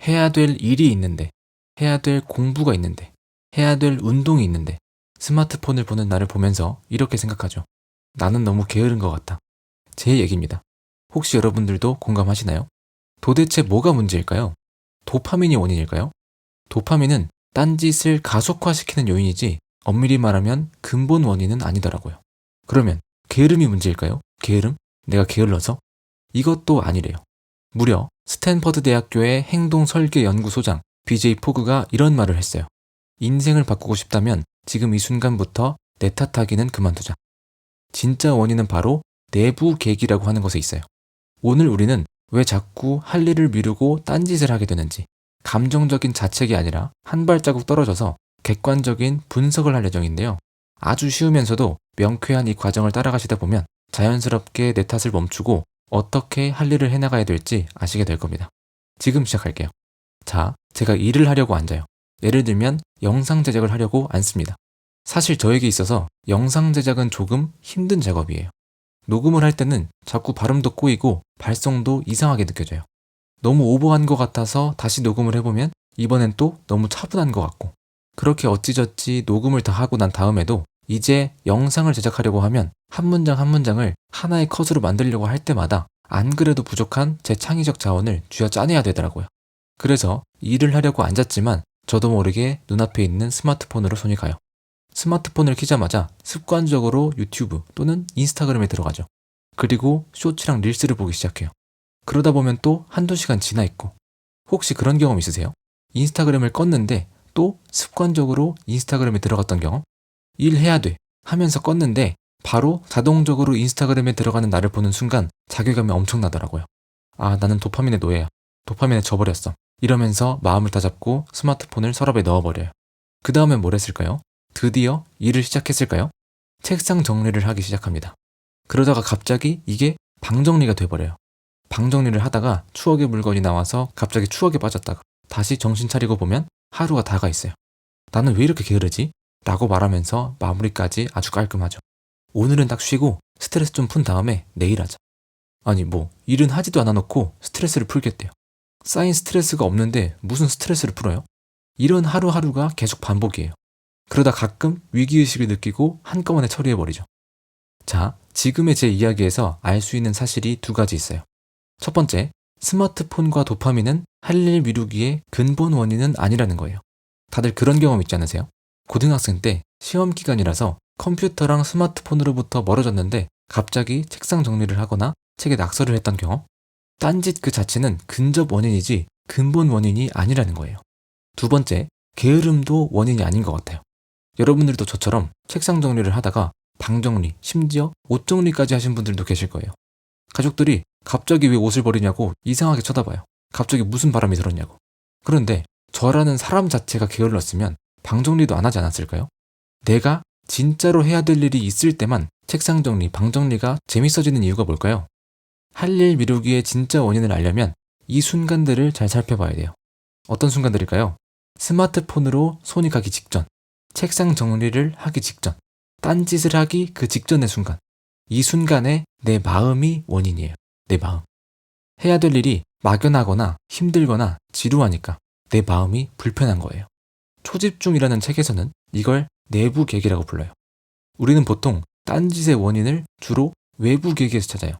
해야 될 일이 있는데, 해야 될 공부가 있는데, 해야 될 운동이 있는데 스마트폰을 보는 나를 보면서 이렇게 생각하죠. 나는 너무 게으른 것 같다. 제 얘기입니다. 혹시 여러분들도 공감하시나요? 도대체 뭐가 문제일까요? 도파민이 원인일까요? 도파민은 딴짓을 가속화시키는 요인이지 엄밀히 말하면 근본 원인은 아니더라고요. 그러면 게으름이 문제일까요? 게으름? 내가 게을러서? 이것도 아니래요. 무려 스탠퍼드 대학교의 행동설계연구소장 BJ 포그가 이런 말을 했어요. 인생을 바꾸고 싶다면 지금 이 순간부터 내 탓하기는 그만두자. 진짜 원인은 바로 내부 계기라고 하는 것에 있어요. 오늘 우리는 왜 자꾸 할 일을 미루고 딴짓을 하게 되는지, 감정적인 자책이 아니라 한 발자국 떨어져서 객관적인 분석을 할 예정인데요. 아주 쉬우면서도 명쾌한 이 과정을 따라가시다 보면 자연스럽게 내 탓을 멈추고 어떻게 할 일을 해나가야 될지 아시게 될 겁니다. 지금 시작할게요. 자, 제가 일을 하려고 앉아요. 예를 들면 영상 제작을 하려고 앉습니다. 사실 저에게 있어서 영상 제작은 조금 힘든 작업이에요. 녹음을 할 때는 자꾸 발음도 꼬이고 발성도 이상하게 느껴져요. 너무 오버한 것 같아서 다시 녹음을 해보면 이번엔 또 너무 차분한 것 같고, 그렇게 어찌저찌 녹음을 다 하고 난 다음에도 이제 영상을 제작하려고 하면 한 문장 한 문장을 하나의 컷으로 만들려고 할 때마다 안 그래도 부족한 제 창의적 자원을 쥐어짜내야 되더라고요. 그래서 일을 하려고 앉았지만 저도 모르게 눈앞에 있는 스마트폰으로 손이 가요. 스마트폰을 켜자마자 습관적으로 유튜브 또는 인스타그램에 들어가죠. 그리고 쇼츠랑 릴스를 보기 시작해요. 그러다 보면 또 한두 시간 지나 있고, 혹시 그런 경험 있으세요? 인스타그램을 껐는데 또 습관적으로 인스타그램에 들어갔던 경험? 일해야 돼 하면서 껐는데 바로 자동적으로 인스타그램에 들어가는 나를 보는 순간 자괴감이 엄청나더라고요. 아, 나는 도파민의 노예야. 도파민에 져버렸어. 이러면서 마음을 다잡고 스마트폰을 서랍에 넣어버려요. 그 다음엔 뭘 했을까요? 드디어 일을 시작했을까요? 책상 정리를 하기 시작합니다. 그러다가 갑자기 이게 방 정리가 돼버려요. 방 정리를 하다가 추억의 물건이 나와서 갑자기 추억에 빠졌다가 다시 정신 차리고 보면 하루가 다가 있어요. 나는 왜 이렇게 게으르지? 라고 말하면서 마무리까지 아주 깔끔하죠. 오늘은 딱 쉬고 스트레스 좀 푼 다음에 내일 하자. 아니 일은 하지도 않아 놓고 스트레스를 풀겠대요. 쌓인 스트레스가 없는데 무슨 스트레스를 풀어요? 이런 하루하루가 계속 반복이에요. 그러다 가끔 위기의식을 느끼고 한꺼번에 처리해버리죠. 자, 지금의 제 이야기에서 알 수 있는 사실이 두 가지 있어요. 첫 번째, 스마트폰과 도파민은 할 일 미루기의 근본 원인은 아니라는 거예요. 다들 그런 경험 있지 않으세요? 고등학생 때 시험 기간이라서 컴퓨터랑 스마트폰으로부터 멀어졌는데 갑자기 책상 정리를 하거나 책에 낙서를 했던 경험? 딴짓 그 자체는 근접 원인이지 근본 원인이 아니라는 거예요. 두 번째, 게으름도 원인이 아닌 것 같아요. 여러분들도 저처럼 책상 정리를 하다가 방 정리, 심지어 옷 정리까지 하신 분들도 계실 거예요. 가족들이 갑자기 왜 옷을 버리냐고 이상하게 쳐다봐요. 갑자기 무슨 바람이 들었냐고. 그런데 저라는 사람 자체가 게을렀으면 방 정리도 안 하지 않았을까요? 내가 진짜로 해야 될 일이 있을 때만 책상 정리, 방 정리가 재밌어지는 이유가 뭘까요? 할 일 미루기의 진짜 원인을 알려면 이 순간들을 잘 살펴봐야 돼요. 어떤 순간들일까요? 스마트폰으로 손이 가기 직전, 책상 정리를 하기 직전, 딴짓을 하기 그 직전의 순간. 이 순간에 내 마음이 원인이에요. 내 마음. 해야 될 일이 막연하거나 힘들거나 지루하니까 내 마음이 불편한 거예요. 초집중이라는 책에서는 이걸 내부 계기라고 불러요. 우리는 보통 딴짓의 원인을 주로 외부 계기에서 찾아요.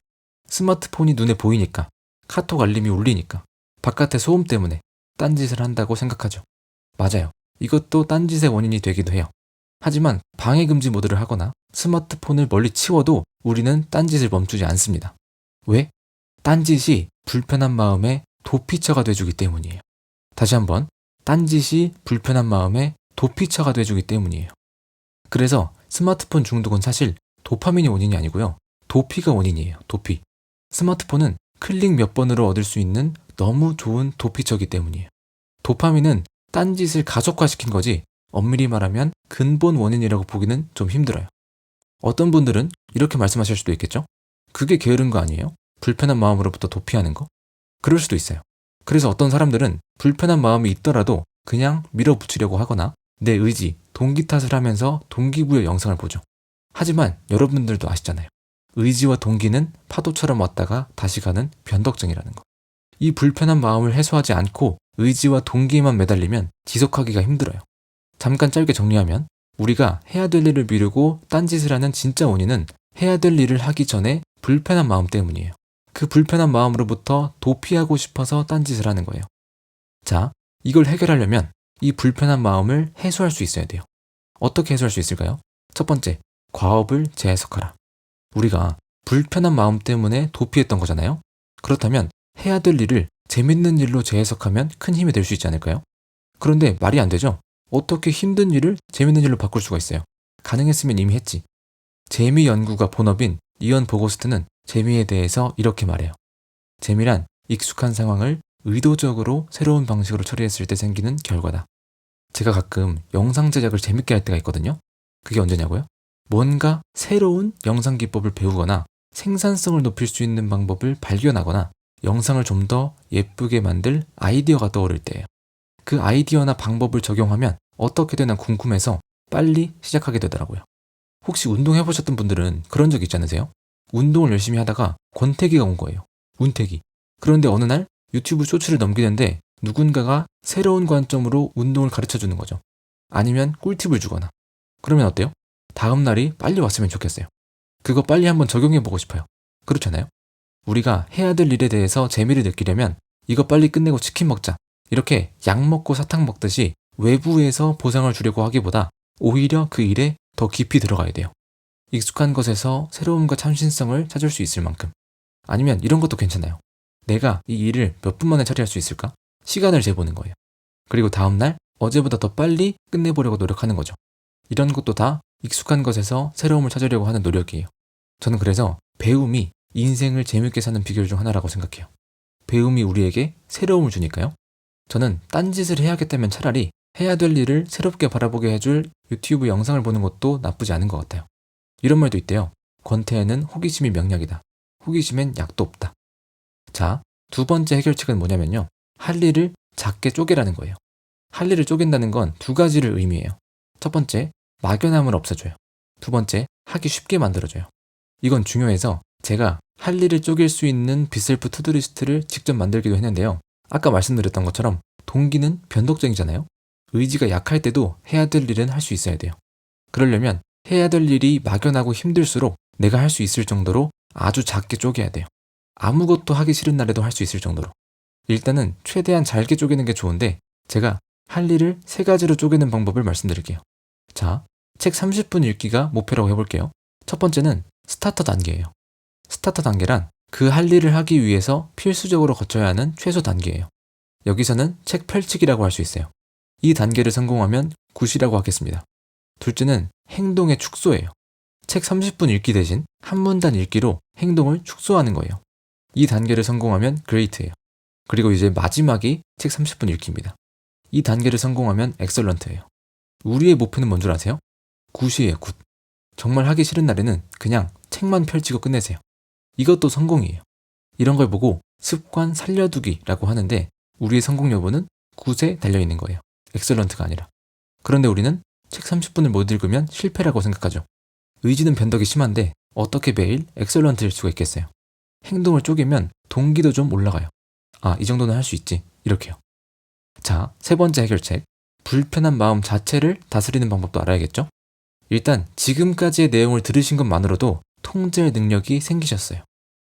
스마트폰이 눈에 보이니까, 카톡 알림이 울리니까, 바깥의 소음 때문에 딴짓을 한다고 생각하죠. 맞아요. 이것도 딴짓의 원인이 되기도 해요. 하지만 방해금지 모드를 하거나 스마트폰을 멀리 치워도 우리는 딴짓을 멈추지 않습니다. 왜? 딴짓이 불편한 마음에 도피처가 돼주기 때문이에요. 다시 한번, 딴짓이 불편한 마음에 도피처가 돼주기 때문이에요. 그래서 스마트폰 중독은 사실 도파민이 원인이 아니고요. 도피가 원인이에요. 도피. 스마트폰은 클릭 몇 번으로 얻을 수 있는 너무 좋은 도피처이기 때문이에요. 도파민은 딴짓을 가속화시킨 거지 엄밀히 말하면 근본 원인이라고 보기는 좀 힘들어요. 어떤 분들은 이렇게 말씀하실 수도 있겠죠? 그게 게으른 거 아니에요? 불편한 마음으로부터 도피하는 거? 그럴 수도 있어요. 그래서 어떤 사람들은 불편한 마음이 있더라도 그냥 밀어붙이려고 하거나 내 의지, 동기 탓을 하면서 동기부여 영상을 보죠. 하지만 여러분들도 아시잖아요. 의지와 동기는 파도처럼 왔다가 다시 가는 변덕증이라는 거. 이 불편한 마음을 해소하지 않고 의지와 동기에만 매달리면 지속하기가 힘들어요. 잠깐 짧게 정리하면 우리가 해야 될 일을 미루고 딴짓을 하는 진짜 원인은 해야 될 일을 하기 전에 불편한 마음 때문이에요. 그 불편한 마음으로부터 도피하고 싶어서 딴짓을 하는 거예요. 자, 이걸 해결하려면 이 불편한 마음을 해소할 수 있어야 돼요. 어떻게 해소할 수 있을까요? 첫 번째, 과업을 재해석하라. 우리가 불편한 마음 때문에 도피했던 거잖아요? 그렇다면 해야 될 일을 재밌는 일로 재해석하면 큰 힘이 될 수 있지 않을까요? 그런데 말이 안 되죠? 어떻게 힘든 일을 재밌는 일로 바꿀 수가 있어요? 가능했으면 이미 했지. 재미 연구가 본업인 이언 보고스트는 재미에 대해서 이렇게 말해요. 재미란 익숙한 상황을 의도적으로 새로운 방식으로 처리했을 때 생기는 결과다. 제가 가끔 영상 제작을 재밌게 할 때가 있거든요. 그게 언제냐고요? 뭔가 새로운 영상 기법을 배우거나 생산성을 높일 수 있는 방법을 발견하거나 영상을 좀 더 예쁘게 만들 아이디어가 떠오를 때예요. 그 아이디어나 방법을 적용하면 어떻게 되나 궁금해서 빨리 시작하게 되더라고요. 혹시 운동해보셨던 분들은 그런 적 있지 않으세요? 운동을 열심히 하다가 권태기가 온 거예요. 운태기. 그런데 어느 날 유튜브 쇼츠를 넘기는데 누군가가 새로운 관점으로 운동을 가르쳐 주는 거죠. 아니면 꿀팁을 주거나. 그러면 어때요? 다음 날이 빨리 왔으면 좋겠어요. 그거 빨리 한번 적용해보고 싶어요. 그렇잖아요? 우리가 해야 될 일에 대해서 재미를 느끼려면 이거 빨리 끝내고 치킨 먹자. 이렇게 약 먹고 사탕 먹듯이 외부에서 보상을 주려고 하기보다 오히려 그 일에 더 깊이 들어가야 돼요. 익숙한 것에서 새로움과 참신성을 찾을 수 있을 만큼. 아니면 이런 것도 괜찮아요. 내가 이 일을 몇 분 만에 처리할 수 있을까? 시간을 재보는 거예요. 그리고 다음날 어제보다 더 빨리 끝내보려고 노력하는 거죠. 이런 것도 다 익숙한 것에서 새로움을 찾으려고 하는 노력이에요. 저는 그래서 배움이 인생을 재밌게 사는 비결 중 하나라고 생각해요. 배움이 우리에게 새로움을 주니까요. 저는 딴짓을 해야겠다면 차라리 해야 될 일을 새롭게 바라보게 해줄 유튜브 영상을 보는 것도 나쁘지 않은 것 같아요. 이런 말도 있대요. 권태에는 호기심이 명약이다. 호기심엔 약도 없다. 자, 두 번째 해결책은 뭐냐면요. 할 일을 작게 쪼개라는 거예요. 할 일을 쪼갠다는 건 두 가지를 의미해요. 첫 번째, 막연함을 없애줘요. 두 번째, 하기 쉽게 만들어줘요. 이건 중요해서 제가 할 일을 쪼갤 수 있는 빗셀프 투두리스트를 직접 만들기도 했는데요. 아까 말씀드렸던 것처럼 동기는 변덕적이잖아요. 의지가 약할 때도 해야 될 일은 할 수 있어야 돼요. 그러려면 해야 될 일이 막연하고 힘들수록 내가 할 수 있을 정도로 아주 작게 쪼개야 돼요. 아무것도 하기 싫은 날에도 할 수 있을 정도로. 일단은 최대한 잘게 쪼개는 게 좋은데 제가 할 일을 세 가지로 쪼개는 방법을 말씀드릴게요. 자, 책 30분 읽기가 목표라고 해볼게요. 첫 번째는 스타터 단계예요. 스타터 단계란 그 할 일을 하기 위해서 필수적으로 거쳐야 하는 최소 단계예요. 여기서는 책 펼치기라고 할 수 있어요. 이 단계를 성공하면 굿이라고 하겠습니다. 둘째는 행동의 축소예요. 책 30분 읽기 대신 한 문단 읽기로 행동을 축소하는 거예요. 이 단계를 성공하면 그레이트예요. 그리고 이제 마지막이 책 30분 읽기입니다. 이 단계를 성공하면 엑설런트예요. 우리의 목표는 뭔 줄 아세요? 굿이에요, 굿. 정말 하기 싫은 날에는 그냥 책만 펼치고 끝내세요. 이것도 성공이에요. 이런 걸 보고 습관 살려두기라고 하는데 우리의 성공 여부는 굿에 달려있는 거예요. 엑설런트가 아니라. 그런데 우리는 책 30분을 못 읽으면 실패라고 생각하죠. 의지는 변덕이 심한데 어떻게 매일 엑설런트일 수가 있겠어요. 행동을 쪼개면 동기도 좀 올라가요. 아, 이 정도는 할 수 있지. 이렇게요. 자, 세 번째 해결책. 불편한 마음 자체를 다스리는 방법도 알아야겠죠? 일단 지금까지의 내용을 들으신 것만으로도 통제할 능력이 생기셨어요.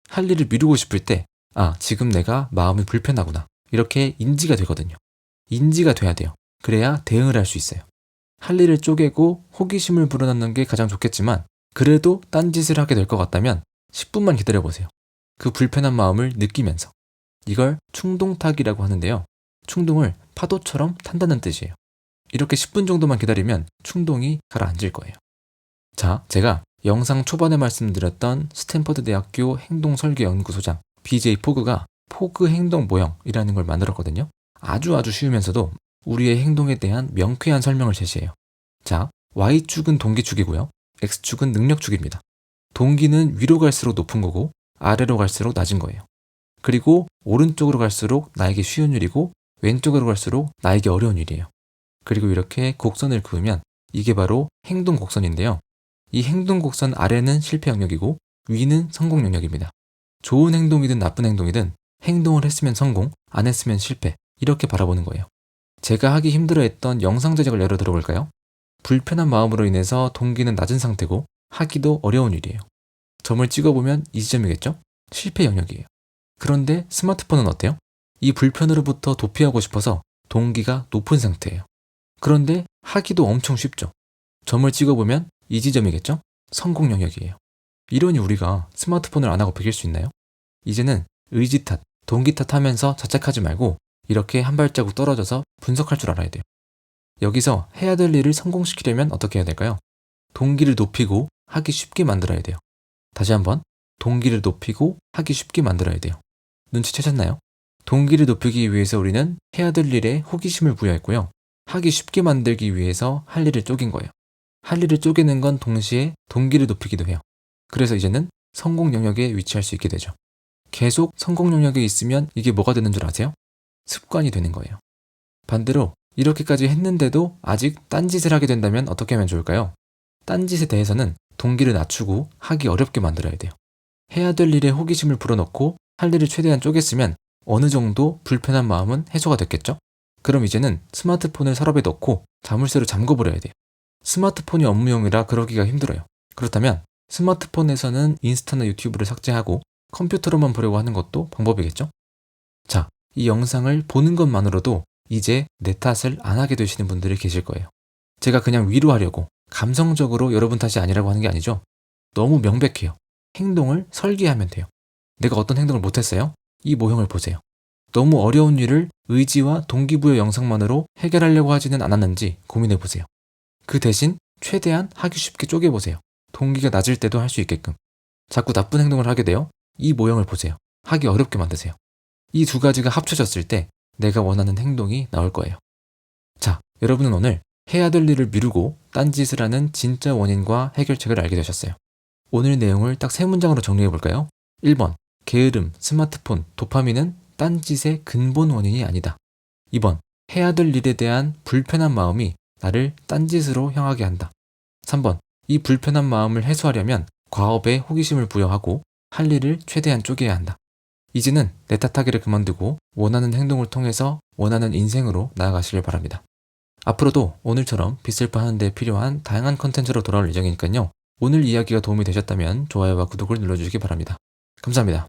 할 일을 미루고 싶을 때, 아, 지금 내가 마음이 불편하구나. 이렇게 인지가 되거든요. 인지가 돼야 돼요. 그래야 대응을 할 수 있어요. 할 일을 쪼개고 호기심을 불어넣는 게 가장 좋겠지만 그래도 딴짓을 하게 될 것 같다면 10분만 기다려보세요. 그 불편한 마음을 느끼면서. 이걸 충동타기라고 하는데요. 충동을 파도처럼 탄다는 뜻이에요. 이렇게 10분 정도만 기다리면 충동이 가라앉을 거예요. 자, 제가 영상 초반에 말씀드렸던 스탠퍼드 대학교 행동설계연구소장 BJ 포그가 포그 행동 모형이라는 걸 만들었거든요. 아주 쉬우면서도 우리의 행동에 대한 명쾌한 설명을 제시해요. 자, Y축은 동기축이고요. X축은 능력축입니다. 동기는 위로 갈수록 높은 거고 아래로 갈수록 낮은 거예요. 그리고 오른쪽으로 갈수록 나에게 쉬운 일이고 왼쪽으로 갈수록 나에게 어려운 일이에요. 그리고 이렇게 곡선을 그으면 이게 바로 행동 곡선인데요. 이 행동 곡선 아래는 실패 영역이고 위는 성공 영역입니다. 좋은 행동이든 나쁜 행동이든 행동을 했으면 성공, 안 했으면 실패. 이렇게 바라보는 거예요. 제가 하기 힘들어했던 영상 제작을 예로 들어볼까요? 불편한 마음으로 인해서 동기는 낮은 상태고 하기도 어려운 일이에요. 점을 찍어보면 이 지점이겠죠? 실패 영역이에요. 그런데 스마트폰은 어때요? 이 불편으로부터 도피하고 싶어서 동기가 높은 상태예요. 그런데 하기도 엄청 쉽죠. 점을 찍어보면 이 지점이겠죠? 성공 영역이에요. 이러니 우리가 스마트폰을 안 하고 베길 수 있나요? 이제는 의지 탓, 동기 탓하면서 자책하지 말고 이렇게 한 발자국 떨어져서 분석할 줄 알아야 돼요. 여기서 해야 될 일을 성공시키려면 어떻게 해야 될까요? 동기를 높이고 하기 쉽게 만들어야 돼요. 다시 한번 동기를 높이고 하기 쉽게 만들어야 돼요. 눈치채셨나요? 동기를 높이기 위해서 우리는 해야 될 일에 호기심을 부여했고요. 하기 쉽게 만들기 위해서 할 일을 쪼갠 거예요. 할 일을 쪼개는 건 동시에 동기를 높이기도 해요. 그래서 이제는 성공 영역에 위치할 수 있게 되죠. 계속 성공 영역에 있으면 이게 뭐가 되는 줄 아세요? 습관이 되는 거예요. 반대로 이렇게까지 했는데도 아직 딴짓을 하게 된다면 어떻게 하면 좋을까요? 딴짓에 대해서는 동기를 낮추고 하기 어렵게 만들어야 돼요. 해야 될 일에 호기심을 불어넣고 할 일을 최대한 쪼갰으면 어느 정도 불편한 마음은 해소가 됐겠죠? 그럼 이제는 스마트폰을 서랍에 넣고 자물쇠로 잠궈버려야 돼요. 스마트폰이 업무용이라 그러기가 힘들어요. 그렇다면 스마트폰에서는 인스타나 유튜브를 삭제하고 컴퓨터로만 보려고 하는 것도 방법이겠죠? 자, 이 영상을 보는 것만으로도 이제 내 탓을 안 하게 되시는 분들이 계실 거예요. 제가 그냥 위로하려고 감성적으로 여러분 탓이 아니라고 하는 게 아니죠. 너무 명백해요. 행동을 설계하면 돼요. 내가 어떤 행동을 못했어요? 이 모형을 보세요. 너무 어려운 일을 의지와 동기부여 영상만으로 해결하려고 하지는 않았는지 고민해 보세요. 그 대신 최대한 하기 쉽게 쪼개보세요. 동기가 낮을 때도 할 수 있게끔. 자꾸 나쁜 행동을 하게 돼요. 이 모형을 보세요. 하기 어렵게 만드세요. 이 두 가지가 합쳐졌을 때 내가 원하는 행동이 나올 거예요. 자, 여러분은 오늘 해야 될 일을 미루고 딴짓을 하는 진짜 원인과 해결책을 알게 되셨어요. 오늘 내용을 딱 3문장으로 정리해 볼까요? 1번, 게으름, 스마트폰, 도파민은 딴짓의 근본 원인이 아니다. 2번, 해야 될 일에 대한 불편한 마음이 나를 딴짓으로 향하게 한다. 3번, 이 불편한 마음을 해소하려면 과업에 호기심을 부여하고 할 일을 최대한 쪼개야 한다. 이제는 내 탓하기를 그만두고 원하는 행동을 통해서 원하는 인생으로 나아가시길 바랍니다. 앞으로도 오늘처럼 빚슬파 하는 데 필요한 다양한 컨텐츠로 돌아올 예정이니까요. 오늘 이야기가 도움이 되셨다면 좋아요와 구독을 눌러주시기 바랍니다. 감사합니다.